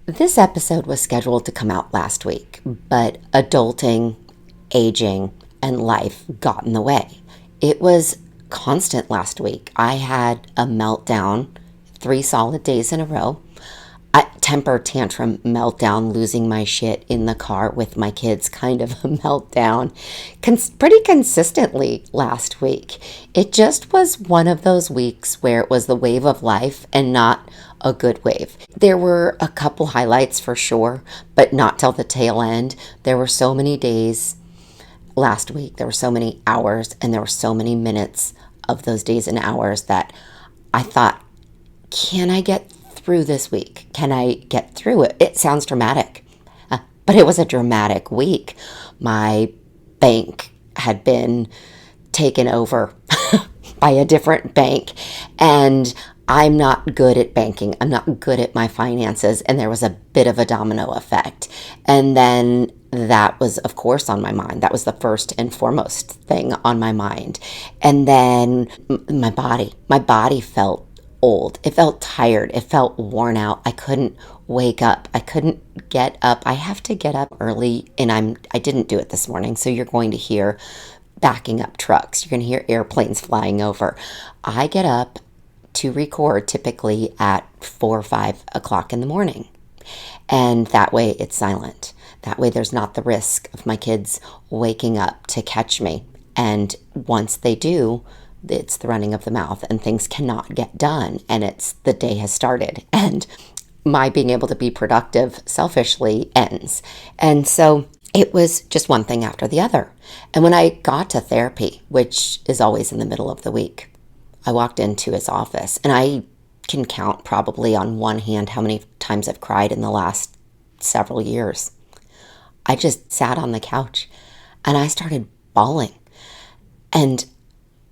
This episode was scheduled to come out last week, but adulting, aging, and life got in the way. It was constant last week. I had a meltdown 3 solid days in a row. A temper tantrum meltdown, losing my shit in the car with my kids, kind of a meltdown, pretty consistently last week. It just was one of those weeks where it was the wave of life and not a good wave. There were a couple highlights for sure, but not till the tail end. There were so many days last week, there were so many hours, and there were so many minutes of those days and hours that I thought, can I get through this week? Can I get through it? It sounds dramatic, but it was a dramatic week. My bank had been taken over by a different bank, and I'm not good at banking. I'm not good at my finances, and there was a bit of a domino effect. And then that was, of course, on my mind. That was the first and foremost thing on my mind. And then my body felt old. It felt tired. It felt worn out. I couldn't wake up. I couldn't get up. I have to get up early, and I didn't do it this morning. So you're going to hear backing up trucks. You're going to hear airplanes flying over. I get up to record typically at 4 or 5 o'clock in the morning. And that way it's silent. That way there's not the risk of my kids waking up to catch me. And once they do, it's the running of the mouth and things cannot get done. And it's the day has started. And my being able to be productive selfishly ends. And so it was just one thing after the other. And when I got to therapy, which is always in the middle of the week, I walked into his office, and I can count probably on one hand how many times I've cried in the last several years. I just sat on the couch and I started bawling. And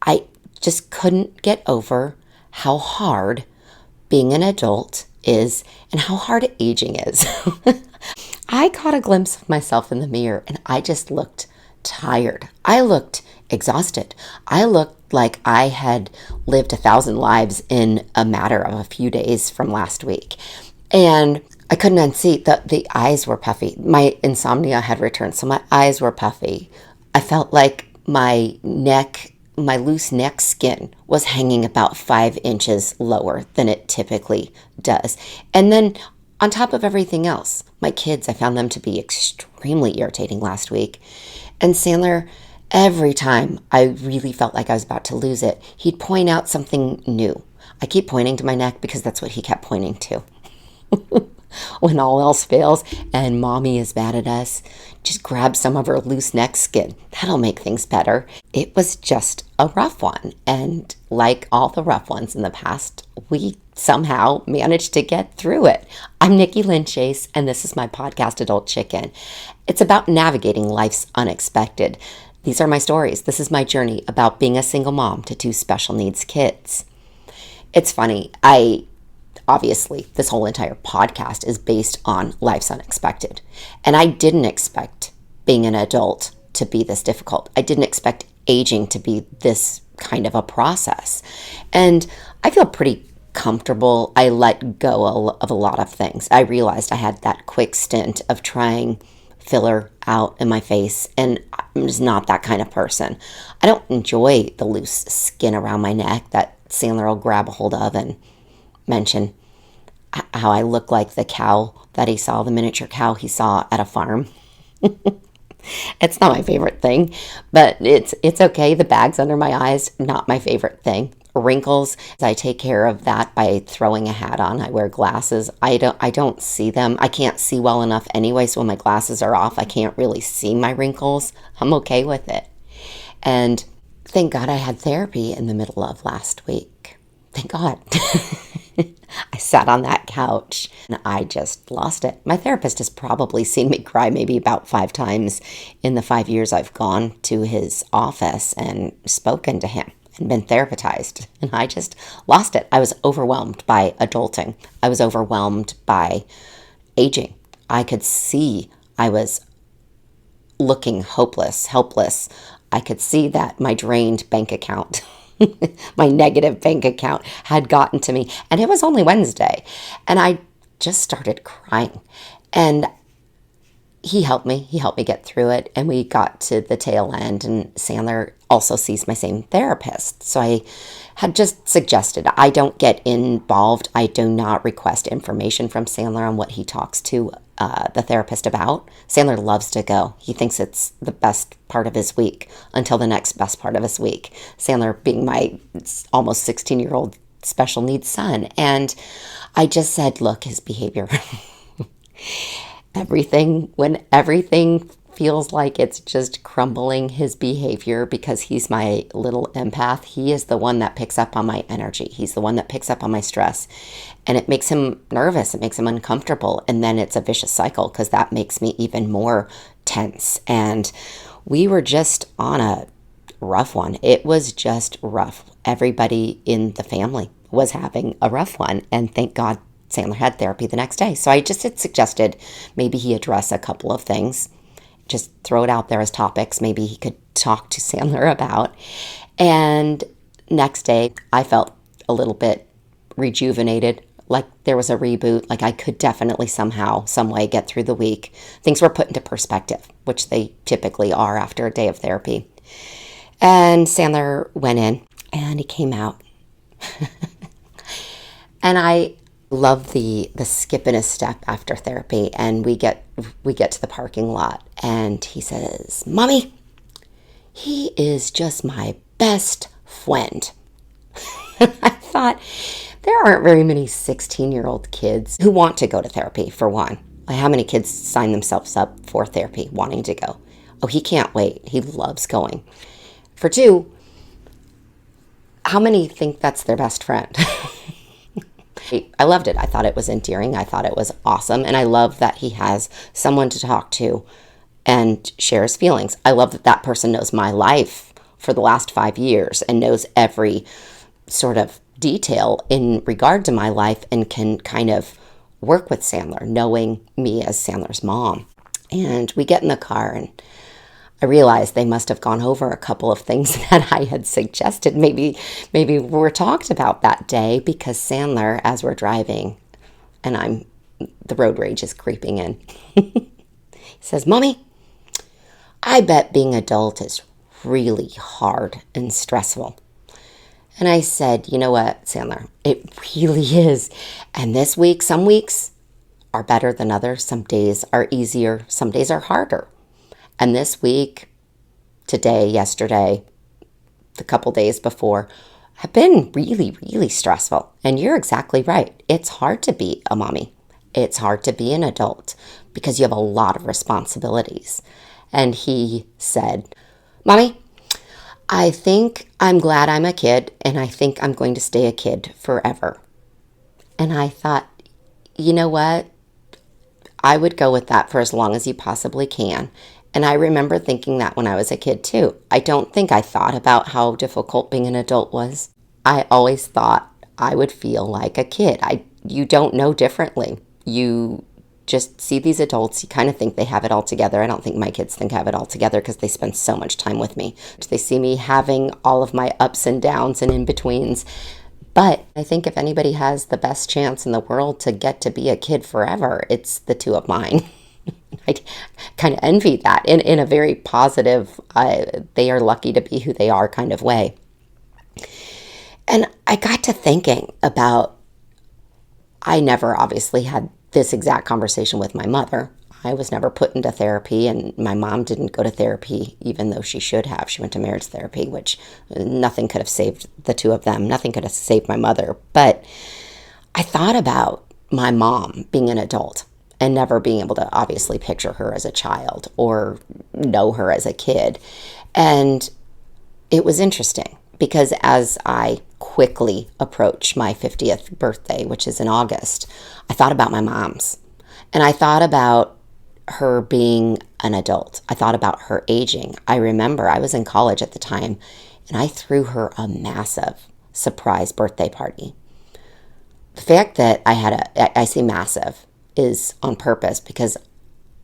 I just couldn't get over how hard being an adult is and how hard aging is. I caught a glimpse of myself in the mirror and I just looked tired. I looked exhausted. I looked like I had lived 1,000 lives in a matter of a few days from last week. And I couldn't unsee the eyes were puffy. My insomnia had returned, so my eyes were puffy. I felt like my loose neck skin was hanging about 5 inches lower than it typically does. And then on top of everything else, my kids, I found them to be extremely irritating last week. And Sandler, every time I really felt like I was about to lose it, he'd point out something new. I keep pointing to my neck because that's what he kept pointing to. When all else fails and mommy is mad at us, just grab some of her loose neck skin. That'll make things better. It was just a rough one. And like all the rough ones in the past, we somehow managed to get through it. I'm Nikki Lynn Chase, and this is my podcast, Adult Chicken. It's about navigating life's unexpected. These are my stories. This is my journey about being a single mom to 2 special needs kids. It's funny. Obviously, this whole entire podcast is based on life's unexpected. And I didn't expect being an adult to be this difficult. I didn't expect aging to be this kind of a process. And I feel pretty comfortable. I let go of a lot of things. I realized I had that quick stint of trying filler out in my face, and I'm just not that kind of person. I don't enjoy the loose skin around my neck that Sandler will grab a hold of and mention how I look like the cow that he saw, the miniature cow he saw at a farm. It's not my favorite thing, but it's okay. The bags under my eyes, not my favorite thing. Wrinkles, I take care of that by throwing a hat on. I wear glasses. I don't see them. I can't see well enough anyway, so when my glasses are off, I can't really see my wrinkles. I'm okay with it. And thank God I had therapy in the middle of last week. Thank God. I sat on that couch and I just lost it. My therapist has probably seen me cry maybe about 5 times in the 5 years I've gone to his office and spoken to him and been therapized. And I just lost it. I was overwhelmed by adulting. I was overwhelmed by aging. I could see I was looking hopeless, helpless. I could see that my drained bank account my negative bank account had gotten to me. And it was only Wednesday. And I just started crying. And he helped me. He helped me get through it. And we got to the tail end. And Sandler also sees my same therapist. So I had just suggested I don't get involved. I do not request information from Sandler on what he talks to the therapist about. Sandler loves to go. He thinks it's the best part of his week until the next best part of his week. Sandler being my almost 16-year-old special needs son. And I just said, look, his behavior. When everything feels like it's just crumbling, his behavior, because he's my little empath, he is the one that picks up on my energy. He's the one that picks up on my stress. And it makes him nervous. It makes him uncomfortable. And then it's a vicious cycle because that makes me even more tense. And we were just on a rough one. It was just rough. Everybody in the family was having a rough one. And thank God Sandler had therapy the next day. So I just had suggested maybe he address a couple of things, just throw it out there as topics maybe he could talk to Sandler about. And next day, I felt a little bit rejuvenated, like there was a reboot, like I could definitely somehow, some way get through the week. Things were put into perspective, which they typically are after a day of therapy. And Sandler went in and he came out. And I love the skip in his step after therapy, and we get to the parking lot and he says, "Mommy, he is just my best friend." I thought, there aren't very many 16-year-old kids who want to go to therapy, for one. Like, how many kids sign themselves up for therapy wanting to go? Oh, he can't wait. He loves going. For two, how many think that's their best friend? I loved it. I thought it was endearing. I thought it was awesome. And I love that he has someone to talk to and share his feelings. I love that that person knows my life for the last 5 years and knows every sort of detail in regard to my life and can kind of work with Sandler, knowing me as Sandler's mom. And we get in the car and I realized they must have gone over a couple of things that I had suggested maybe were talked about that day, because Sandler, as we're driving, and the road rage is creeping in, he says, "Mommy, I bet being adult is really hard and stressful." And I said, "You know what, Sandler, it really is. And this week, some weeks are better than others. Some days are easier. Some days are harder. And this week, today, yesterday, the couple days before, have been really, really stressful. And you're exactly right. It's hard to be a mommy. It's hard to be an adult because you have a lot of responsibilities." And he said, "Mommy, I think I'm glad I'm a kid, and I think I'm going to stay a kid forever." And I thought, you know what? I would go with that for as long as you possibly can. And I remember thinking that when I was a kid too. I don't think I thought about how difficult being an adult was. I always thought I would feel like a kid. You don't know differently. You just see these adults, you kind of think they have it all together. I don't think my kids think I have it all together because they spend so much time with me. They see me having all of my ups and downs and in-betweens. But I think if anybody has the best chance in the world to get to be a kid forever, it's the two of mine. I kind of envy that in a very positive, they are lucky to be who they are kind of way. And I got to thinking about, I never obviously had this exact conversation with my mother. I was never put into therapy, and my mom didn't go to therapy, even though she should have. She went to marriage therapy, which nothing could have saved the two of them. Nothing could have saved my mother. But I thought about my mom being an adult and never being able to obviously picture her as a child or know her as a kid. And it was interesting because as I quickly approach my 50th birthday, which is in August, I thought about my mom's. And I thought about her being an adult. I thought about her aging. I remember I was in college at the time, and I threw her a massive surprise birthday party. The fact that I say massive, is on purpose because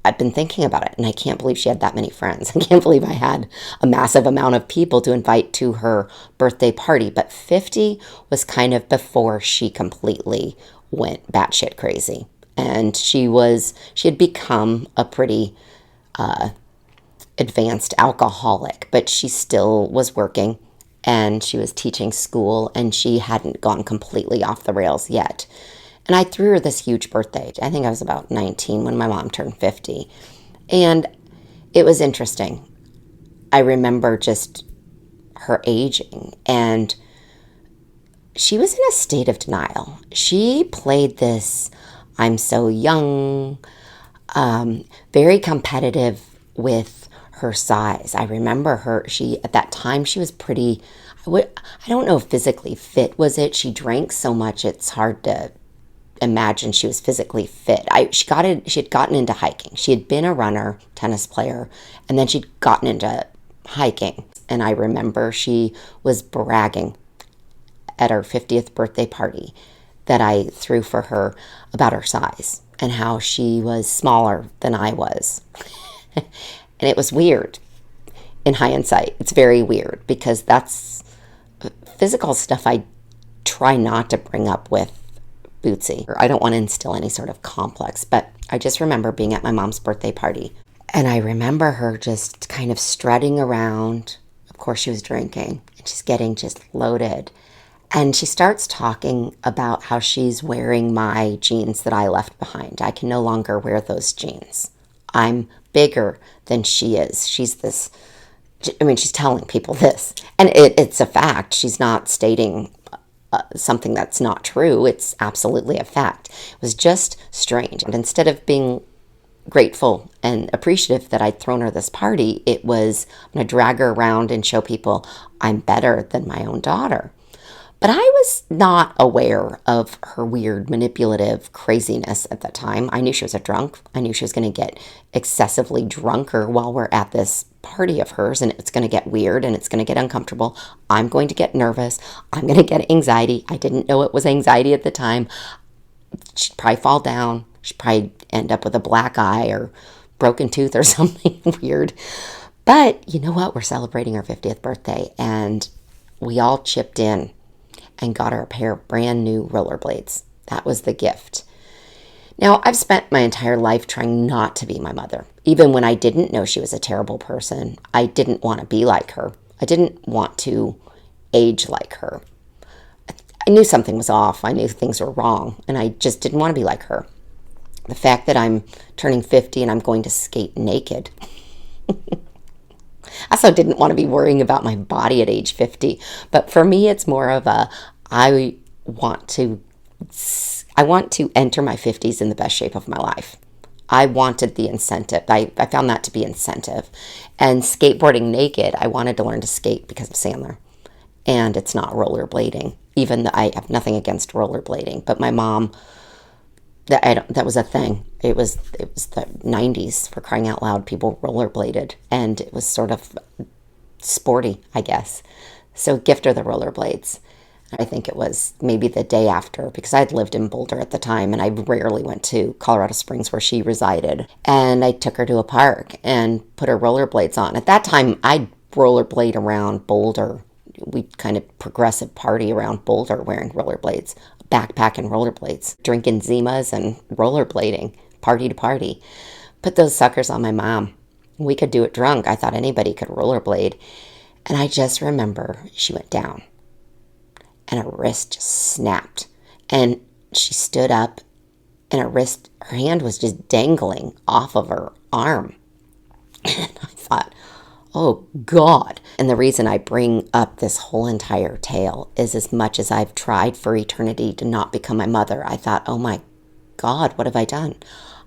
I've been thinking about it, and I can't believe she had that many friends. I can't believe I had a massive amount of people to invite to her birthday party. But 50 was kind of before she completely went batshit crazy. And she had become a pretty advanced alcoholic, but she still was working and she was teaching school and she hadn't gone completely off the rails yet. And I threw her this huge birthday. I think I was about 19 when my mom turned 50. And it was interesting. I remember just her aging, and she was in a state of denial. She played this I'm so young, very competitive with her size. I remember her, at that time, she was pretty, I don't know if physically fit was it. She drank so much, it's hard to imagine she was physically fit. She had gotten into hiking. She had been a runner, tennis player, and then she'd gotten into hiking. And I remember she was bragging at her 50th birthday party that I threw for her about her size and how she was smaller than I was. And it was weird in hindsight. It's very weird because that's physical stuff I try not to bring up with Bootsy. I don't want to instill any sort of complex, but I just remember being at my mom's birthday party. And I remember her just kind of strutting around. Of course, she was drinking and she's getting just loaded. And she starts talking about how she's wearing my jeans that I left behind. I can no longer wear those jeans. I'm bigger than she is. She's telling people this. And it's a fact. She's not stating something that's not true. It's absolutely a fact. It was just strange. And instead of being grateful and appreciative that I'd thrown her this party, it was, I'm going to drag her around and show people I'm better than my own daughter. But I was not aware of her weird, manipulative craziness at that time. I knew she was a drunk. I knew she was going to get excessively drunker while we're at this party of hers, and it's going to get weird and it's going to get uncomfortable. I'm going to get nervous. I'm going to get anxiety. I didn't know it was anxiety at the time. She'd probably fall down. She'd probably end up with a black eye or broken tooth or something weird. But you know what? We're celebrating her 50th birthday, and we all chipped in and got her a pair of brand new rollerblades. That was the gift. Now, I've spent my entire life trying not to be my mother. Even when I didn't know she was a terrible person, I didn't want to be like her. I didn't want to age like her. I knew something was off. I knew things were wrong, and I just didn't want to be like her. The fact that I'm turning 50 and I'm going to skate naked. I also didn't want to be worrying about my body at age 50. But for me, it's more of I want to enter my 50s in the best shape of my life. I wanted the incentive. I found that to be incentive. And skateboarding naked, I wanted to learn to skate because of Sandler. And it's not rollerblading, even though I have nothing against rollerblading. But my mom, that was a thing. It was the 90s, for crying out loud. People rollerbladed, and it was sort of sporty, I guess. So gift her the rollerblades. I think it was maybe the day after, because I'd lived in Boulder at the time, and I rarely went to Colorado Springs where she resided. And I took her to a park and put her rollerblades on. At that time, I'd rollerblade around Boulder. We kind of progressive party around Boulder wearing rollerblades. Backpack and rollerblades, drinking Zimas and rollerblading, party to party. Put those suckers on my mom. We could do it drunk. I thought anybody could rollerblade. And I just remember she went down and her wrist just snapped. And she stood up and her hand was just dangling off of her arm. And I thought, oh God. And the reason I bring up this whole entire tale is, as much as I've tried for eternity to not become my mother, I thought, oh my God, what have I done?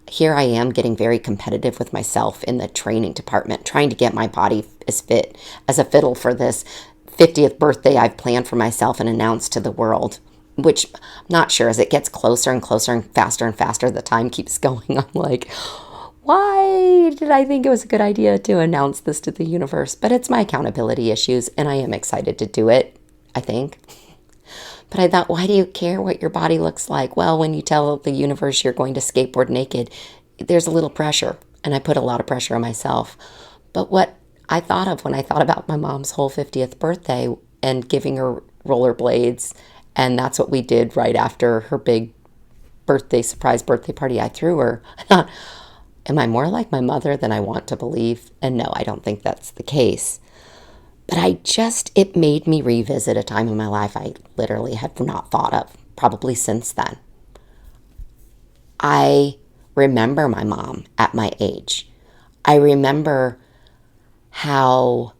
Here I am getting very competitive with myself in the training department, trying to get my body as fit as a fiddle for this 50th birthday I've planned for myself and announced to the world, which I'm not sure, as it gets closer and closer and faster, the time keeps going. I'm like, why did I think it was a good idea to announce this to the universe? But it's my accountability issues, and I am excited to do it, I think. But I thought, why do you care what your body looks like? Well, when you tell the universe you're going to skateboard naked, there's a little pressure, and I put a lot of pressure on myself. But what I thought of when I thought about my mom's whole 50th birthday and giving her rollerblades, and that's what we did right after her big surprise birthday party I threw her. I thought, am I more like my mother than I want to believe? And no, I don't think that's the case. But it made me revisit a time in my life I literally had not thought of, probably since then. I remember my mom at my age. I remember how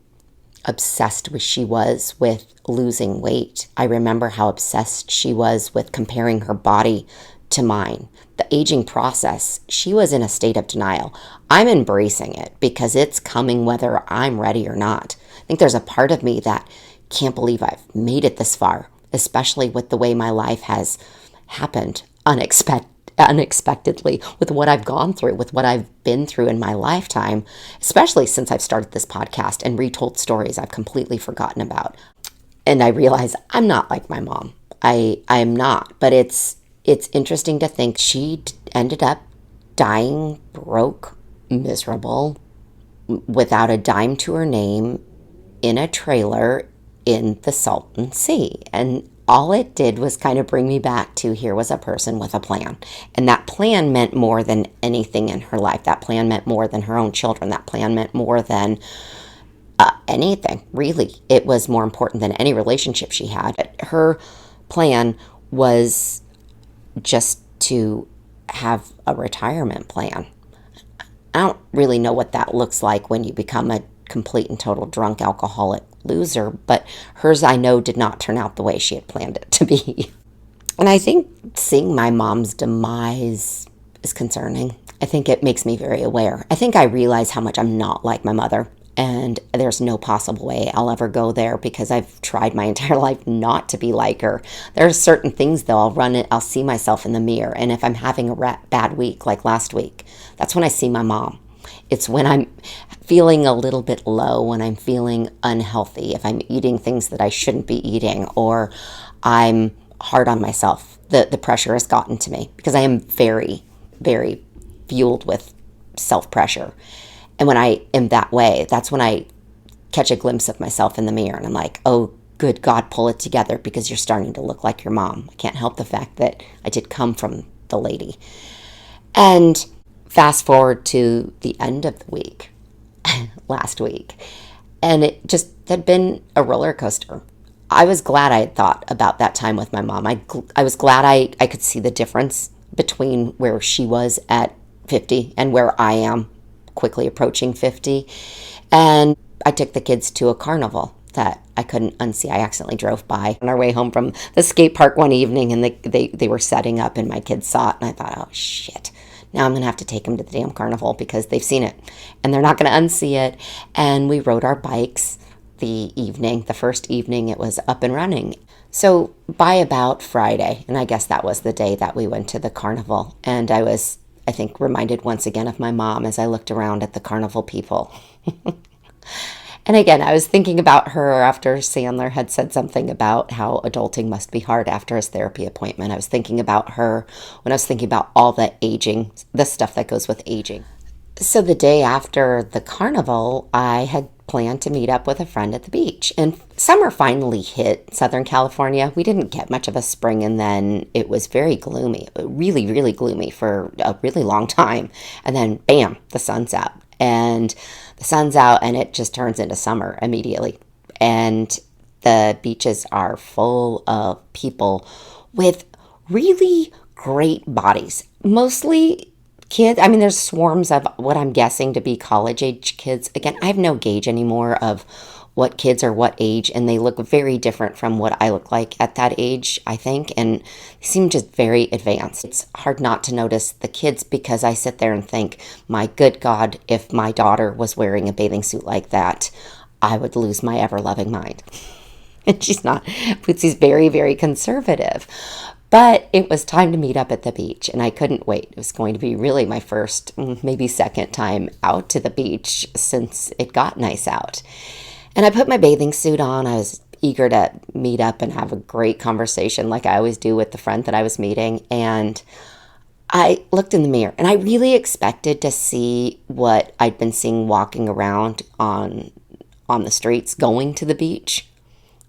obsessed she was with losing weight. I remember how obsessed she was with comparing her body to mine. The aging process, she was in a state of denial. I'm embracing it because it's coming whether I'm ready or not. I think there's a part of me that can't believe I've made it this far, especially with the way my life has happened unexpectedly, with what I've gone through, with what I've been through in my lifetime, especially since I've started this podcast and retold stories I've completely forgotten about. And I realize I'm not like my mom. I'm not, but it's interesting to think she ended up dying broke, miserable, without a dime to her name, in a trailer in the Salton Sea. And all it did was kind of bring me back to, here was a person with a plan. And that plan meant more than anything in her life. That plan meant more than her own children. That plan meant more than anything, really. It was more important than any relationship she had. Her plan was just to have a retirement plan. I don't really know what that looks like when you become a complete and total drunk alcoholic loser, but hers, I know, did not turn out the way she had planned it to be. And I think seeing my mom's demise is concerning. I think it makes me very aware. I think I realize how much I'm not like my mother, and there's no possible way I'll ever go there because I've tried my entire life not to be like her. There are certain things, though, I'll see myself in the mirror, and if I'm having a bad week like last week, that's when I see my mom. It's when I'm feeling a little bit low, when I'm feeling unhealthy, if I'm eating things that I shouldn't be eating, or I'm hard on myself. The pressure has gotten to me because I am very, very fueled with self-pressure. And when I am that way, that's when I catch a glimpse of myself in the mirror and I'm like, oh, good God, pull it together because you're starting to look like your mom. I can't help the fact that I did come from the lady. And fast forward to the end of the week, last week, and it just had been a roller coaster. I was glad I had thought about that time with my mom. I was glad I could see the difference between where she was at 50 and where I am quickly approaching 50. And I took the kids to a carnival that I couldn't unsee. I accidentally drove by on our way home from the skate park one evening, and they were setting up, and my kids saw it, and I thought, oh, shit. Now I'm going to have to take them to the damn carnival because they've seen it, and they're not going to unsee it. And we rode our bikes the first evening it was up and running. So by about Friday, and I guess that was the day that we went to the carnival, and I was, I think, reminded once again of my mom as I looked around at the carnival people. And again, I was thinking about her after Sandler had said something about how adulting must be hard after his therapy appointment. I was thinking about her when I was thinking about all the aging, the stuff that goes with aging. So the day after the carnival, I had planned to meet up with a friend at the beach. And summer finally hit Southern California. We didn't get much of a spring, and then it was very gloomy, really, really gloomy for a really long time. And then, bam, the sun's out. And the sun's out, and it just turns into summer immediately. And the beaches are full of people with really great bodies, mostly kids. I mean, there's swarms of what I'm guessing to be college age kids. Again, I have no gauge anymore of what kids are what age, and they look very different from what I look like at that age, I think, and they seem just very advanced. It's hard not to notice the kids because I sit there and think, my good God, if my daughter was wearing a bathing suit like that, I would lose my ever-loving mind. And she's not. She's very, very conservative. But it was time to meet up at the beach, and I couldn't wait. It was going to be really my first, maybe second time out to the beach since it got nice out. And I put my bathing suit on. I was eager to meet up and have a great conversation like I always do with the friend that I was meeting. And I looked in the mirror, and I really expected to see what I'd been seeing walking around on the streets going to the beach.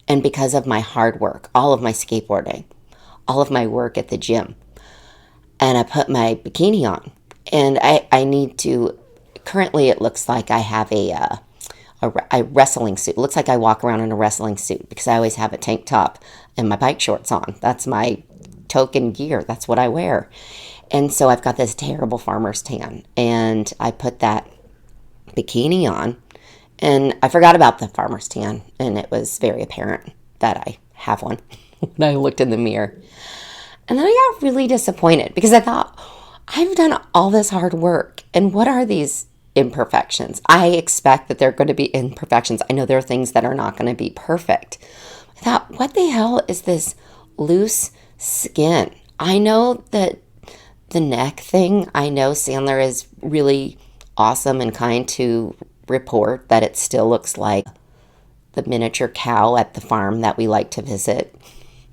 And because of my hard work, all of my skateboarding, all of my work at the gym, and I put my bikini on. And I need to, currently it looks like I have a wrestling suit. It looks like I walk around in a wrestling suit because I always have a tank top and my bike shorts on. That's my token gear. That's what I wear. And so I've got this terrible farmer's tan. And I put that bikini on and I forgot about the farmer's tan. And it was very apparent that I have one when I looked in the mirror. And then I got really disappointed because I thought, I've done all this hard work. And what are these imperfections? I expect that there are going to be imperfections. I know there are things that are not going to be perfect. I thought, what the hell is this loose skin? I know that the neck thing, I know Sandler is really awesome and kind to report that it still looks like the miniature cow at the farm that we like to visit.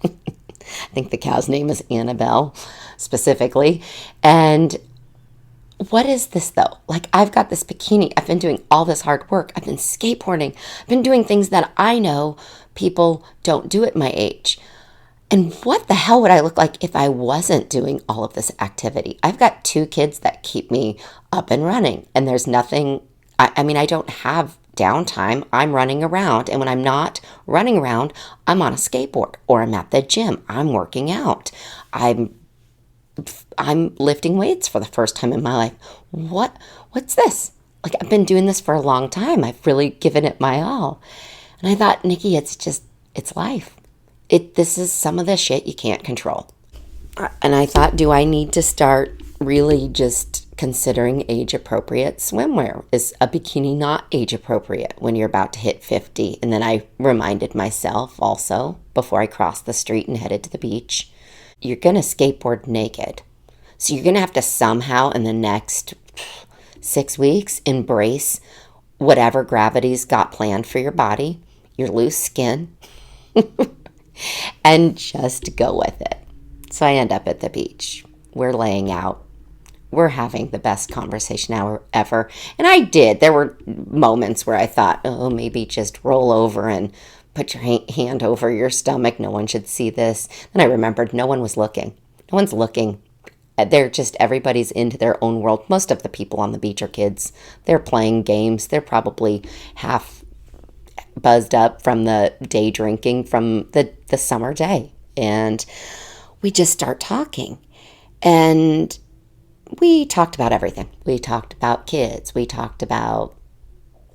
I think the cow's name is Annabelle specifically. And what is this though? Like, I've got this bikini. I've been doing all this hard work. I've been skateboarding. I've been doing things that I know people don't do at my age. And what the hell would I look like if I wasn't doing all of this activity? I've got 2 kids that keep me up and running. And there's nothing, I mean, I don't have downtime. I'm running around. And when I'm not running around, I'm on a skateboard or I'm at the gym. I'm working out. I'm lifting weights for the first time in my life. What's this? Like, I've been doing this for a long time. I've really given it my all. And I thought, Nikki, it's life. This is some of the shit you can't control. And I thought, do I need to start really just considering age-appropriate swimwear? Is a bikini not age-appropriate when you're about to hit 50? And then I reminded myself also, before I crossed the street and headed to the beach, you're going to skateboard naked. So you're going to have to somehow in the next 6 weeks embrace whatever gravity's got planned for your body, your loose skin, and just go with it. So I end up at the beach. We're laying out. We're having the best conversation ever. And I did. There were moments where I thought, oh, maybe just roll over and put your hand over your stomach. No one should see this. Then I remembered no one was looking. No one's looking. Everybody's into their own world. Most of the people on the beach are kids. They're playing games. They're probably half buzzed up from the day drinking from the summer day. And we just start talking. And we talked about everything. We talked about kids. We talked about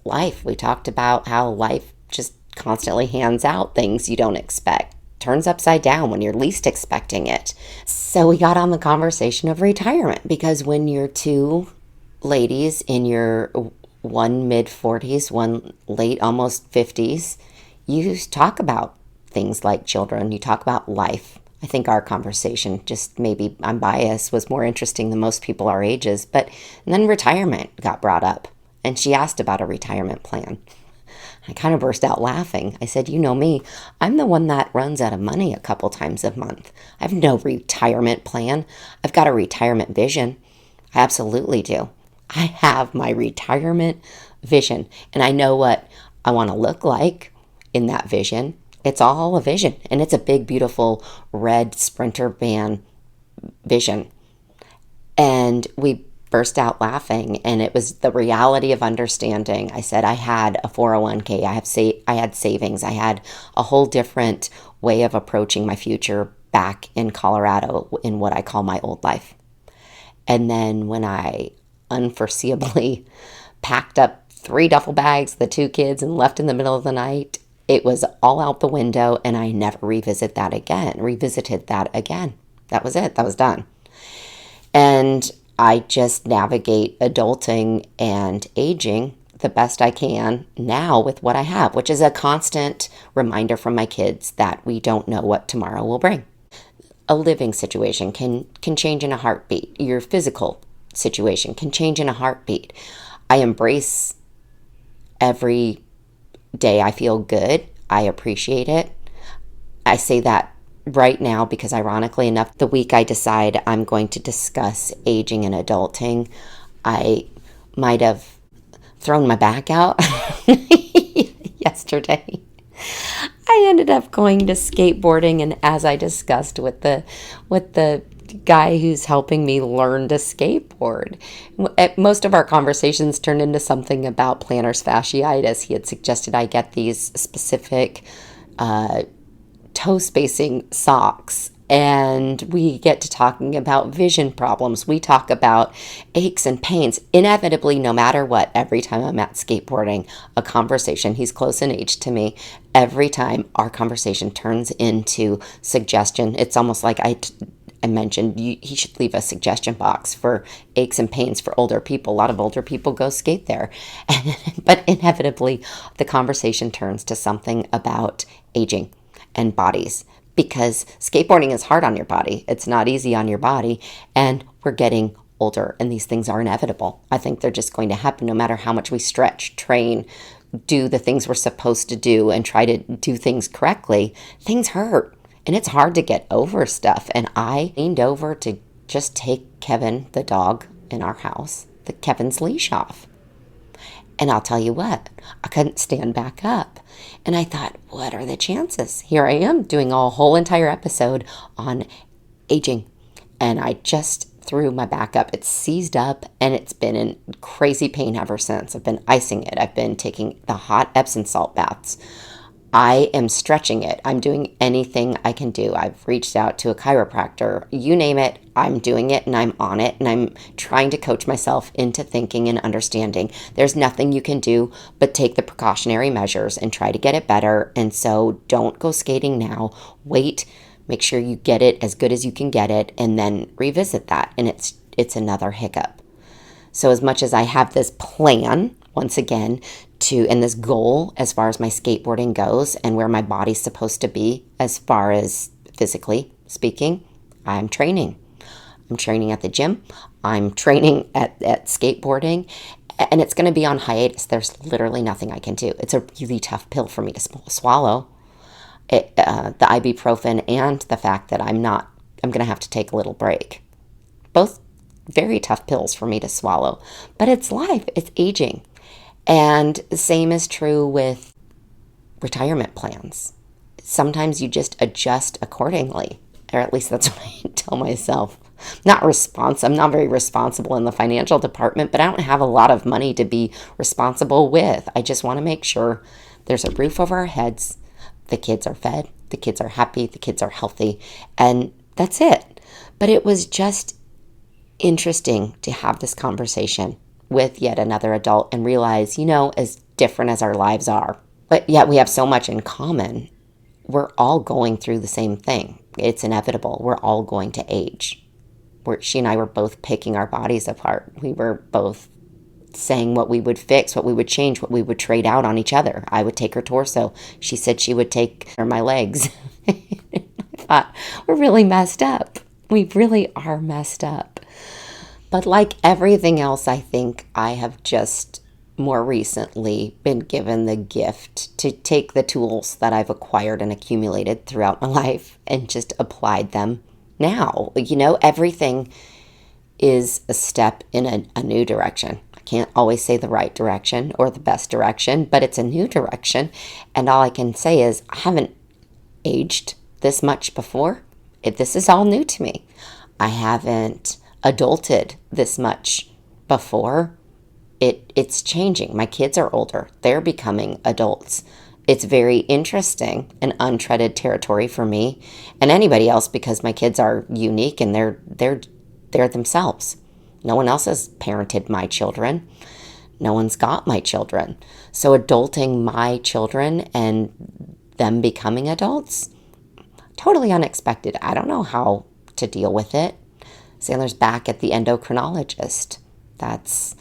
life. We talked about how life just constantly hands out things you don't expect. Turns upside down when you're least expecting it. So we got on the conversation of retirement, because when you're 2 ladies in your one mid-40s, one late almost 50s, you talk about things like children. You talk about life. I think our conversation, just maybe I'm biased, was more interesting than most people our ages. But and then retirement got brought up, and she asked about a retirement plan. I kind of burst out laughing. I said, you know me, I'm the one that runs out of money a couple times a month. I have no retirement plan. I've got a retirement vision. I absolutely do. I have my retirement vision, and I know what I want to look like in that vision. It's all a vision, and it's a big, beautiful red Sprinter van vision. And we burst out laughing, and it was the reality of understanding. I said I had a 401k, I had savings, I had a whole different way of approaching my future back in Colorado in what I call my old life. And then when I unforeseeably packed up 3 duffel bags, the 2 kids, and left in the middle of the night, it was all out the window, and I never revisited that again. That was it. That was done. And I just navigate adulting and aging the best I can now with what I have, which is a constant reminder from my kids that we don't know what tomorrow will bring. A living situation can change in a heartbeat. Your physical situation can change in a heartbeat. I embrace every day I feel good. I appreciate it. I say that right now because, ironically enough, the week I decide I'm going to discuss aging and adulting, I might have thrown my back out yesterday. I ended up going to skateboarding, and as I discussed with the guy who's helping me learn to skateboard. Most of our conversations turned into something about plantar fasciitis. He had suggested I get these specific toe spacing socks. And we get to talking about vision problems. We talk about aches and pains. Inevitably, no matter what, every time I'm at skateboarding, a conversation, he's close in age to me, every time our conversation turns into suggestion. It's almost like I mentioned he should leave a suggestion box for aches and pains for older people. A lot of older people go skate there. But inevitably, the conversation turns to something about aging and bodies, because skateboarding is hard on your body. It's not easy on your body, and we're getting older, and these things are inevitable. I think they're just going to happen no matter how much we stretch, train, do the things we're supposed to do, and try to do things correctly. Things hurt, and it's hard to get over stuff. And I leaned over to just take Kevin, the dog in our house, Kevin's leash off. And I'll tell you what, I couldn't stand back up. And I thought, what are the chances? Here I am doing a whole entire episode on aging. And I just threw my back up. It's seized up and it's been in crazy pain ever since. I've been icing it. I've been taking the hot Epsom salt baths. I am stretching it. I'm doing anything I can do. I've reached out to a chiropractor. You name it, I'm doing it and I'm on it. And I'm trying to coach myself into thinking and understanding. There's nothing you can do but take the precautionary measures and try to get it better. And so don't go skating now. Wait, make sure you get it as good as you can get it, and then revisit that. And it's another hiccup. So as much as I have this plan, once again, and this goal as far as my skateboarding goes and where my body's supposed to be as far as physically speaking, I'm training. I'm training at the gym. I'm training at skateboarding, and it's going to be on hiatus. There's literally nothing I can do. It's a really tough pill for me to swallow. The ibuprofen and the fact that I'm going to have to take a little break. Both very tough pills for me to swallow, but it's life. It's aging. And the same is true with retirement plans. Sometimes you just adjust accordingly, or at least that's what I tell myself. I'm not very responsible in the financial department, but I don't have a lot of money to be responsible with. I just want to make sure there's a roof over our heads, the kids are fed, the kids are happy, the kids are healthy, and that's it. But it was just interesting to have this conversation with yet another adult and realize, as different as our lives are, but yet we have so much in common. We're all going through the same thing. It's inevitable. We're all going to age. She and I were both picking our bodies apart. We were both saying what we would fix, what we would change, what we would trade out on each other. I would take her torso. She said she would take my legs. I thought, we're really messed up. We really are messed up. But like everything else, I think I have just more recently been given the gift to take the tools that I've acquired and accumulated throughout my life and just applied them now. Everything is a step in a new direction. I can't always say the right direction or the best direction, but it's a new direction. And all I can say is I haven't aged this much before. This is all new to me. I haven't adulted this much before. It's changing. My kids are older. They're becoming adults. It's very interesting and untreaded territory for me and anybody else, because my kids are unique and they're themselves. No one else has parented my children. No one's got my children. So adulting my children and them becoming adults, totally unexpected. I don't know how to deal with it. Sandler's back at the endocrinologist. That's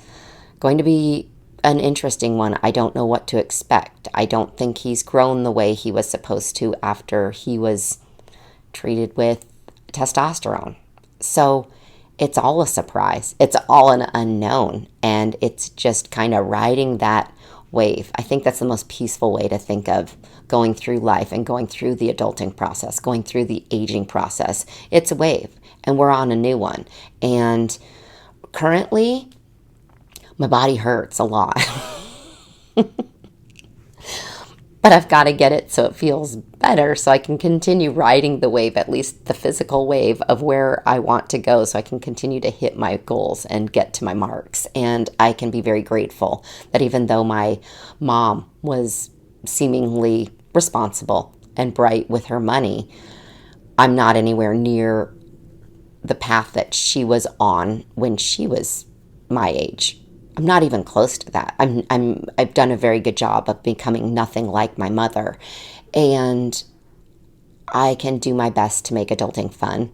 going to be an interesting one. I don't know what to expect. I don't think he's grown the way he was supposed to after he was treated with testosterone. So it's all a surprise. It's all an unknown. And it's just kind of riding that wave. I think that's the most peaceful way to think of going through life and going through the adulting process, going through the aging process. It's a wave, and we're on a new one. And currently, my body hurts a lot. but I've got to get it so it feels better so I can continue riding the wave, at least the physical wave of where I want to go, so I can continue to hit my goals and get to my marks. And I can be very grateful that even though my mom was seemingly responsible and bright with her money, I'm not anywhere near the path that she was on when she was my age. I'm not even close to that. I've done a very good job of becoming nothing like my mother, and I can do my best to make adulting fun,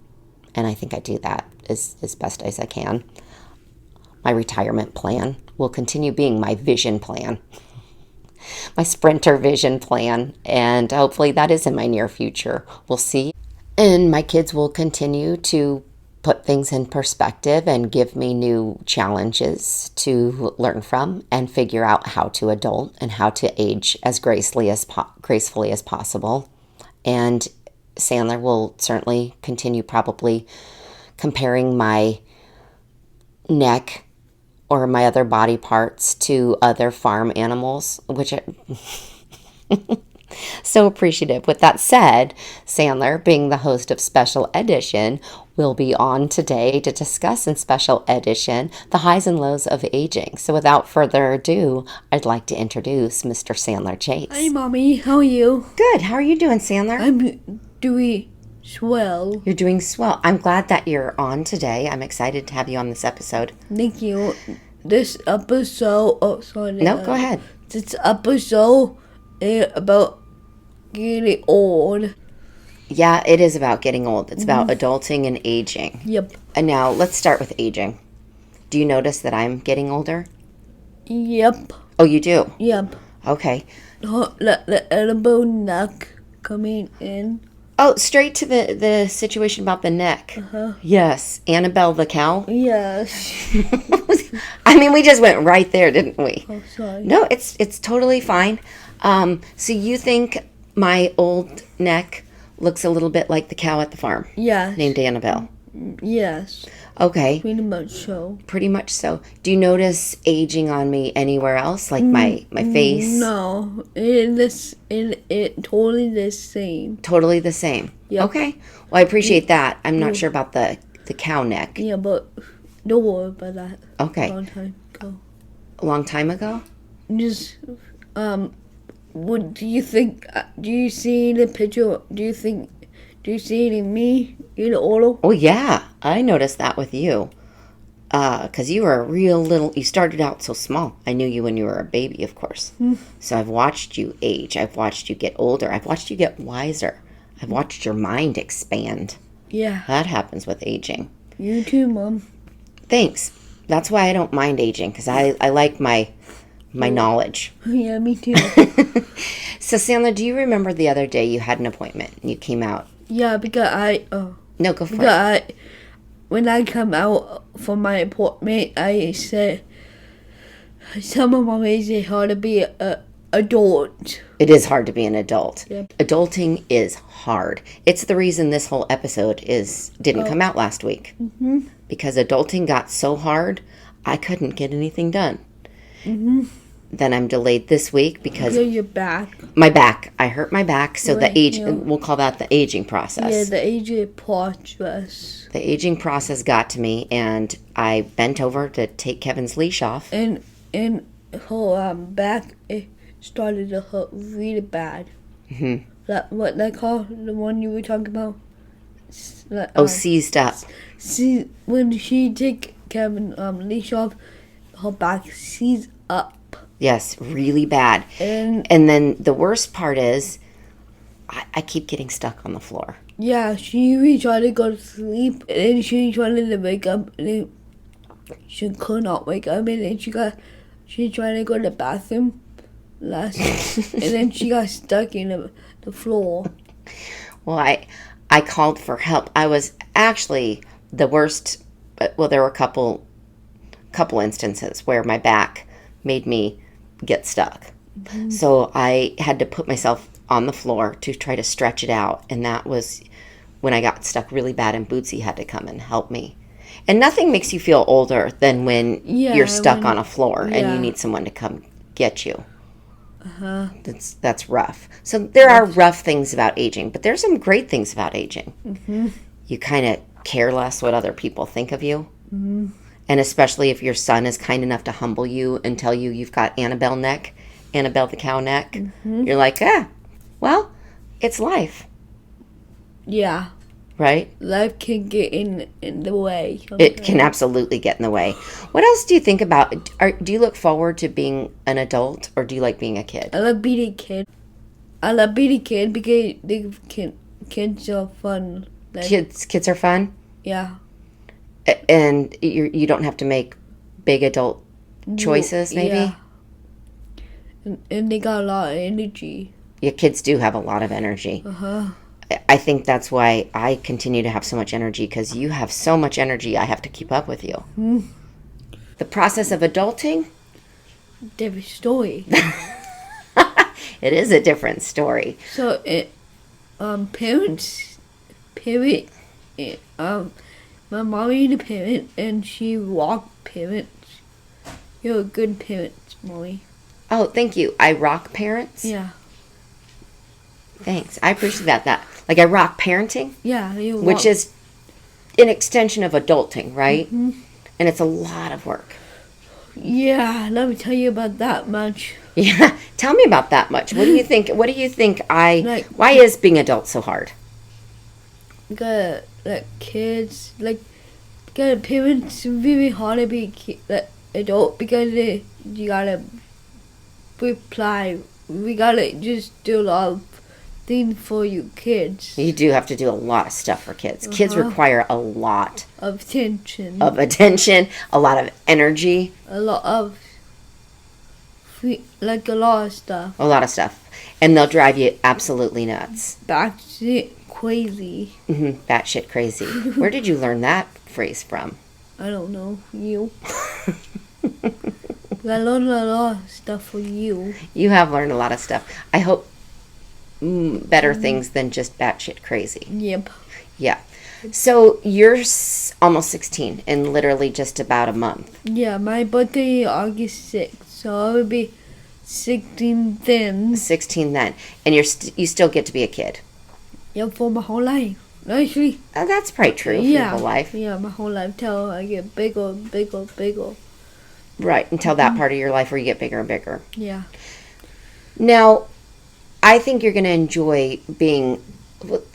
and I think I do that as best as I can. My retirement plan will continue being my vision plan, my sprinter vision plan, and hopefully that is in my near future. We'll see. And my kids will continue to put things in perspective and give me new challenges to learn from and figure out how to adult and how to age as gracefully as possible. And Sandler will certainly continue probably comparing my neck or my other body parts to other farm animals, which so appreciative. With that said, Sandler, being the host of Special Edition, will be on today to discuss in Special Edition the highs and lows of aging. So without further ado, I'd like to introduce Mr. Sandler Chase. Hi, Mommy. How are you? Good. How are you doing, Sandler? I'm doing swell. You're doing swell. I'm glad that you're on today. I'm excited to have you on this episode. Thank you. This episode... Oh, sorry. No, go ahead. This episode is about getting old. Yeah, it is about getting old. It's about adulting and aging. Yep. And now let's start with aging. Do you notice that I'm getting older? Yep. Oh, you do? Yep. Okay. The elbow neck coming in. Oh, straight to the situation about the neck. Uh-huh. Yes. Annabelle the cow? Yes. I mean, we just went right there, didn't we? Oh, sorry. No, it's totally fine. So you think my old neck looks a little bit like the cow at the farm? Yes. Named Annabelle? Yes. Okay. Pretty much so. Pretty much so. Do you notice aging on me anywhere else? Like my face? No. It totally the same. Totally the same? Yep. Okay. Well, I appreciate that. I'm not sure about the cow neck. Yeah, but don't worry about that. Okay. Long time ago. A long time ago? Just, what do you think? Do you see the picture? Do you see it in me? In the auto? Oh, yeah. I noticed that with you. Because you were a real little... You started out so small. I knew you when you were a baby, of course. So I've watched you age. I've watched you get older. I've watched you get wiser. I've watched your mind expand. Yeah. That happens with aging. You too, Mom. Thanks. That's why I don't mind aging, because I like my knowledge. Yeah, me too. So, Sandler, do you remember the other day you had an appointment and you came out? Yeah, because No, go for it. When I come out from my appointment, I said, some of my ways it's hard to be a adult. It is hard to be an adult. Yep. Adulting is hard. It's the reason this whole episode didn't come out last week. Mm-hmm. Because adulting got so hard, I couldn't get anything done. Mm-hmm. Then I'm delayed this week because... Your back. My back. I hurt my back, so Right, we'll call that the aging process. Yeah, the aging process. The aging process got to me, and I bent over to take Kevin's leash off. And her back it started to hurt really bad. Mm-hmm. That what they call the one you were talking about? Seized up. See, when she take Kevin's leash off, her back seized up. Yes, really bad. And then the worst part is, I keep getting stuck on the floor. Yeah, she really tried to go to sleep, and then she tried to wake up, and then she could not wake up, and then she tried to go to the bathroom and then she got stuck in the floor. Well, I called for help. I was actually the worst. Well, there were a couple instances where my back made me get stuck. Mm-hmm. So I had to put myself on the floor to try to stretch it out. And that was when I got stuck really bad, and Bootsy had to come and help me. And nothing makes you feel older than when you're stuck on a floor and you need someone to come get you. That's rough. So there are rough things about aging, but there's some great things about aging. You kind of care less what other people think of you. And especially if your son is kind enough to humble you and tell you you've got Annabelle the cow neck. You're like, well, it's life, Yeah. right? Life can get in the way. It can absolutely get in the way. What else do you think about? Do you look forward to being an adult, or do you like being a kid? I love being a kid. I love being a kid because kids are fun. Like, Kids are fun, yeah. and you don't have to make big adult choices. Maybe Yeah. And they got a lot of energy. your kids do have a lot of energy. I think that's why I continue to have so much energy, because you have so much energy. I have to keep up with you. The process of adulting, Different story. it is a different story. So my mommy is a parent and she rocked parents. You're a good parent, mommy. Oh, thank you. I rock parents. Yeah. Thanks. I appreciate that. Like I rock parenting, Yeah, which is an extension of adulting, right? And it's a lot of work. Yeah, let me tell you about that much. Yeah. Tell me about that much. What do you think? What do you think why is being adult so hard? Got kids, got parents really hard to be adult because you gotta reply. We gotta just do a lot of things for you kids. You do have to do a lot of stuff for kids. Kids require a lot Of attention. of attention, a lot of energy, A lot of a lot of stuff. a lot of stuff. And they'll drive you absolutely nuts. Batshit crazy. Batshit crazy. Where did you learn that phrase from? I don't know. You. I learned a lot of stuff for you. You have learned a lot of stuff. I hope better things than just batshit crazy. Yep. Yeah. So you're almost 16 in literally just about a month. Yeah, my birthday is August 6th, so I will be 16 then. 16 then. And you still get to be a kid. Yeah, for my whole life. Actually. Oh, that's probably true for your whole life. Yeah, my whole life till I get bigger, bigger, bigger. Right, until that part of your life where you get bigger and bigger. Yeah. Now, I think you're going to enjoy being,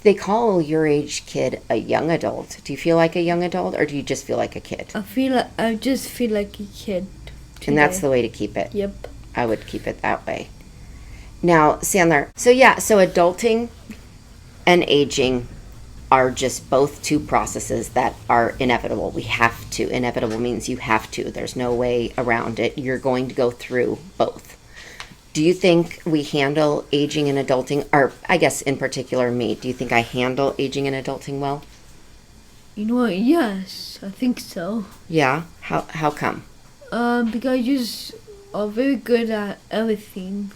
they call your age kid a young adult. Do you feel like a young adult, or do you just feel like a kid? I just feel like a kid today. And that's the way to keep it. Yep. I would keep it that way. Now, Sandler, so adulting and aging are just both two processes that are inevitable. We have to. Inevitable means you have to. There's no way around it. You're going to go through both. Do you think we handle aging and adulting, or I guess in particular me, do you think I handle aging and adulting well? You know what? Yes, I think so. Yeah? How come? Because you just are very good at everything.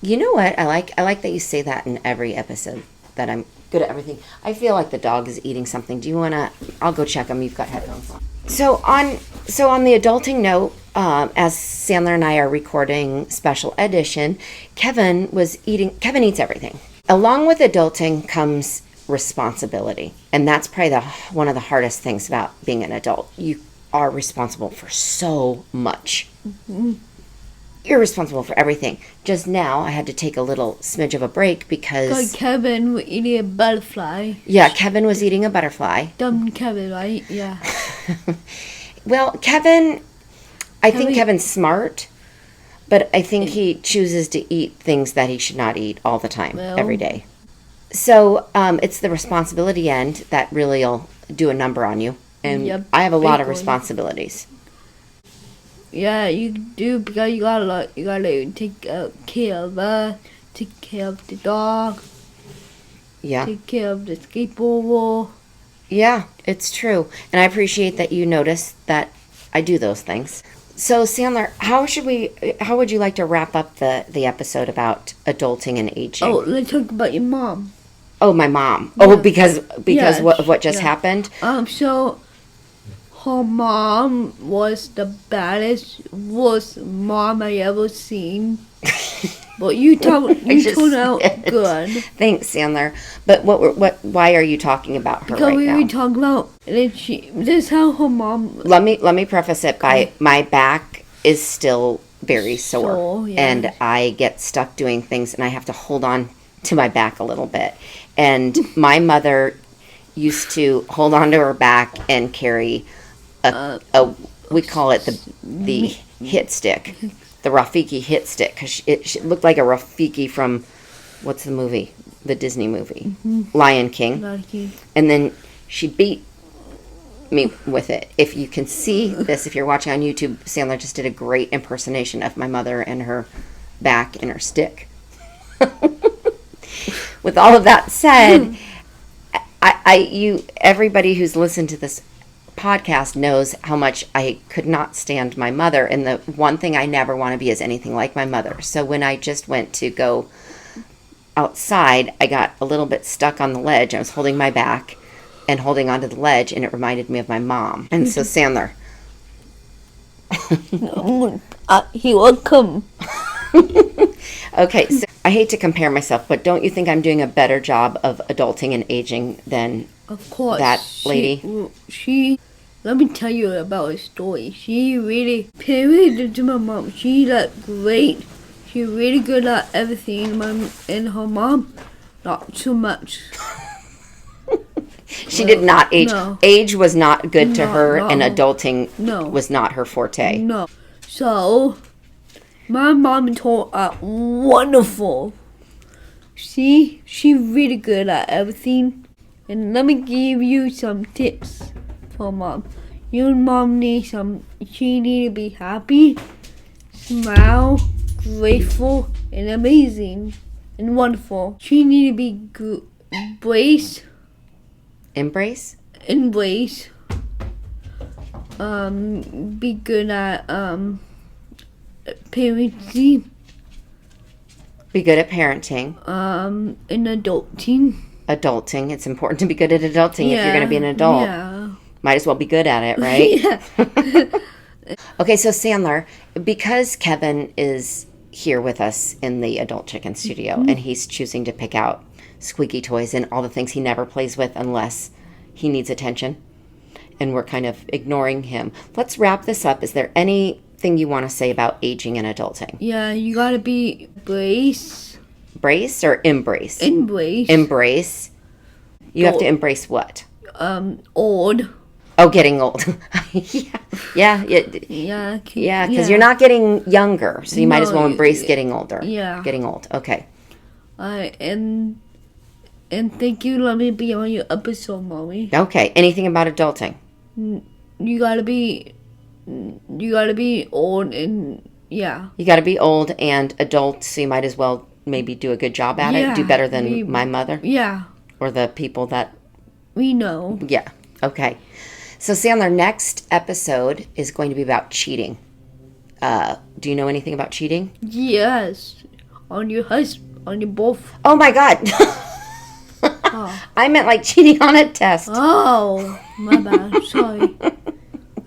You know what? I like that you say that in every episode, that I'm good at everything. I feel like the dog is eating something. Do you want to? I'll go check him. You've got headphones on. So on the adulting note, as Sandler and I are recording special edition, Kevin eats everything. Along with adulting comes responsibility. And that's probably one of the hardest things about being an adult. You are responsible for so much. You're responsible for everything. Just now, I had to take a little smidge of a break because Kevin was eating a butterfly. Yeah, Kevin was eating a butterfly. Dumb Kevin, right? Yeah. Well, Kevin, I think Kevin's smart, but I think he chooses to eat things that he should not eat all the time, every day. So it's the responsibility end that really will do a number on you. And I have a lot of responsibilities. Yeah, you do, because you gotta take care of us, take care of the dog. Yeah. Take care of the skateboard. Yeah, it's true. And I appreciate that you notice that I do those things. So, Sandler, how would you like to wrap up the episode about adulting and aging? Oh, let's talk about your mom. Oh, my mom. Yeah. Oh, because what just happened? So her mom was the worst mom I ever seen. But you just turned out did. good. Thanks, Sandler. But why are you talking about her Because right we now? were talking about, and then this is how her mom. Let me preface it by my back is still very sore, Yeah. and I get stuck doing things, and I have to hold on to my back a little bit. And my mother used to hold on to her back and carry a we call it the hit stick, the Rafiki hit stick, because it looked like a Rafiki from what's the movie, the Disney movie, Lion King. And then she beat me with it. If you can see this, if you're watching on YouTube, Sandler just did a great impersonation of my mother and her back and her stick. With all of that said, everybody who's listened to this podcast knows how much I could not stand my mother, and the one thing I never want to be is anything like my mother. So when I just went to go outside, I got a little bit stuck on the ledge. I was holding my back and holding onto the ledge, and it reminded me of my mom. And so Sandler, He will come. okay, so I hate to compare myself, but don't you think I'm doing a better job of adulting and aging than Of course. that lady? Let me tell you about a story. She really paid to my mom. She's great. She's really good at everything. And her mom, not so much. She did not age. No. Age was not good to her, no. and adulting No. was not her forte. No. So, my mom told wonderful. She really good at everything. And let me give you some tips for mom. Your mom needs she need to be happy, smile, grateful, and amazing, and wonderful. She need to be embrace, be good at parenting, Be good at parenting. and adulting. Adulting. It's important to be good at adulting if you're going to be an adult. Yeah. Might as well be good at it, right? Yeah. Okay, so Sandler, because Kevin is here with us in the Adult Chicken studio, and he's choosing to pick out squeaky toys and all the things he never plays with unless he needs attention, and we're kind of ignoring him. Let's wrap this up. Is there anything you want to say about aging and adulting? Yeah, you gotta be brace. Brace or embrace? Embrace. Embrace. You have to embrace what? Old. Oh, getting old. yeah, Yeah. because you're not getting younger, so you might as well embrace getting older. Yeah. Getting old. Okay. And thank you. Let me be on your episode, mommy. Okay. Anything about adulting? You gotta be old and yeah. You got to be old and adult, so you might as well maybe do a good job at it. Do better than my mother Yeah. or the people that. We know. Yeah. Okay. So Sandler, next episode is going to be about cheating. Do you know anything about cheating? Yes. On your both. Oh my God. I meant like cheating on a test. Oh, my bad. Sorry.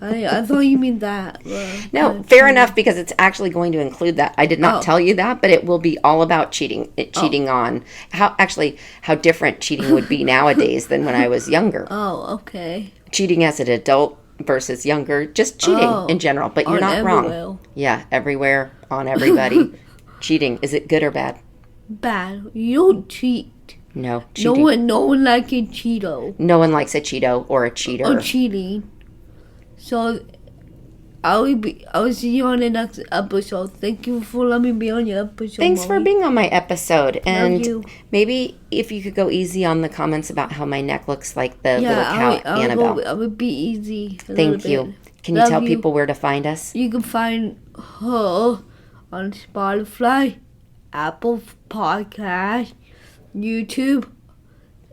I thought you mean that. No, fair enough, because it's actually going to include that. I did not tell you that, but it will be all about cheating. Cheating on how different cheating would be nowadays than when I was younger. Oh, okay. Cheating as an adult versus younger, just cheating in general. But you're not wrong. Yeah, everywhere, on everybody. Cheating, is it good or bad? Bad. You don't cheat. No, cheating. No one likes a Cheeto. No one likes a Cheeto or a cheater. Or cheating. So, I will see you on the next episode. Thank you for letting me be on your episode. Thanks for being on my episode. And Love you. maybe if you could go easy on the comments about how my neck looks like the little cow Annabelle. I would be easy. Thank you. Can you tell people where to find us? You can find her on Spotify, Apple Podcast, YouTube.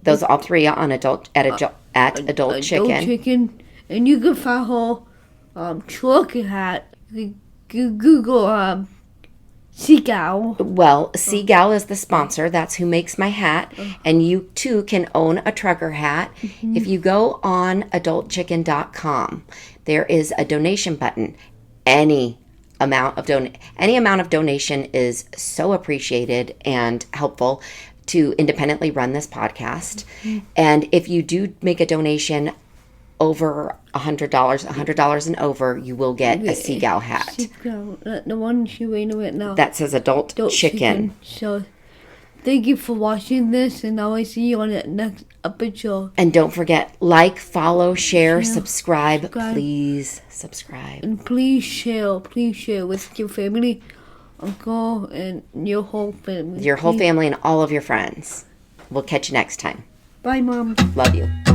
Those all three are on Adult Chicken. And you can find her trucker hat. You can Google Seagal. Well, Seagal is the sponsor. That's who makes my hat. And you too can own a trucker hat. If you go on adultchicken.com, there is a donation button. Any any amount of donation is so appreciated and helpful to independently run this podcast. And if you do make a donation over $100 and over, you will get a Seagal hat The one she wearing right now. that says adult chicken. So thank you for watching this, and I will see you on the next episode. And don't forget, like, follow, share, subscribe. Please subscribe. And please share with your family, uncle, and your whole family. Your whole family and all of your friends. We'll catch you next time. Bye, Mom. Love you.